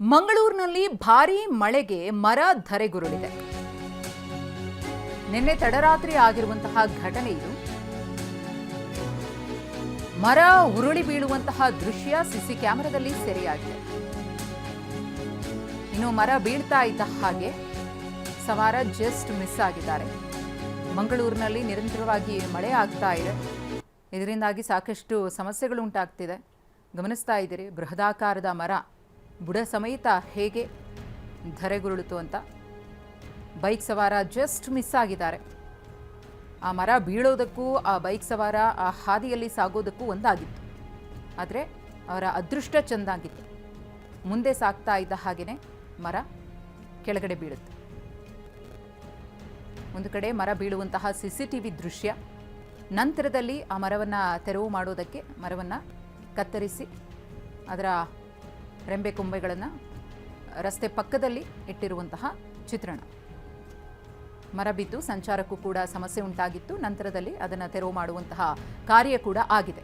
ಮಂಗಳೂರಿನಲ್ಲಿ ಭಾರೀ ಮಳೆಗೆ ಮರ ಧರೆಗುರುಳಿದೆ. ನಿನ್ನೆ ತಡರಾತ್ರಿ ಆಗಿರುವಂತಹ ಘಟನೆ ಇದು. ಮರ ಉರುಳಿ ಬೀಳುವಂತಹ ದೃಶ್ಯ ಸಿಸಿ ಕ್ಯಾಮೆರಾದಲ್ಲಿ ಸೆರೆಯಾಗಿದೆ. ಇನ್ನು ಮರ ಬೀಳ್ತಾ ಇದ್ದ ಹಾಗೆ ಸವಾರ ಜಸ್ಟ್ ಮಿಸ್ ಆಗಿದ್ದಾರೆ. ಮಂಗಳೂರಿನಲ್ಲಿ ನಿರಂತರವಾಗಿ ಮಳೆ ಆಗ್ತಾ ಇದೆ. ಇದರಿಂದಾಗಿ ಸಾಕಷ್ಟು ಸಮಸ್ಯೆಗಳು ಉಂಟಾಗ್ತಿದೆ. ಗಮನಿಸ್ತಾ ಇದ್ದೀರಿ, ಬೃಹದಾಕಾರದ ಮರ ಬುಡ ಸಮೇತ ಹೇಗೆ ಧರೆಗುರುಳಿತು ಅಂತ. ಬೈಕ್ ಸವಾರ ಜಸ್ಟ್ ಮಿಸ್ ಆಗಿದ್ದಾರೆ. ಆ ಮರ ಬೀಳೋದಕ್ಕೂ ಆ ಬೈಕ್ ಸವಾರ ಆ ಹಾದಿಯಲ್ಲಿ ಸಾಗೋದಕ್ಕೂ ಒಂದಾಗಿತ್ತು. ಆದರೆ ಅವರ ಅದೃಷ್ಟ ಚೆಂದಾಗಿತ್ತು. ಮುಂದೆ ಸಾಗ್ತಾ ಇದ್ದ ಹಾಗೆಯೇ ಮರ ಕೆಳಗಡೆ ಬೀಳುತ್ತೆ. ಒಂದು ಕಡೆ ಮರ ಬೀಳುವಂತಹ CCTV ದೃಶ್ಯ. ನಂತರದಲ್ಲಿ ಆ ಮರವನ್ನು ತೆರವು ಮಾಡೋದಕ್ಕೆ ಮರವನ್ನು ಕತ್ತರಿಸಿ ಅದರ ರೆಂಬೆ ಕೊಂಬೆಗಳನ್ನು ರಸ್ತೆ ಪಕ್ಕದಲ್ಲಿ ಇಟ್ಟಿರುವಂತಹ ಚಿತ್ರಣ. ಮರ ಬಿದ್ದು ಸಂಚಾರಕ್ಕೂ ಕೂಡ ಸಮಸ್ಯೆ ಉಂಟಾಗಿತ್ತು. ನಂತರದಲ್ಲಿ ಅದನ್ನು ತೆರವು ಮಾಡುವಂತಹ ಕಾರ್ಯ ಕೂಡ ಆಗಿದೆ.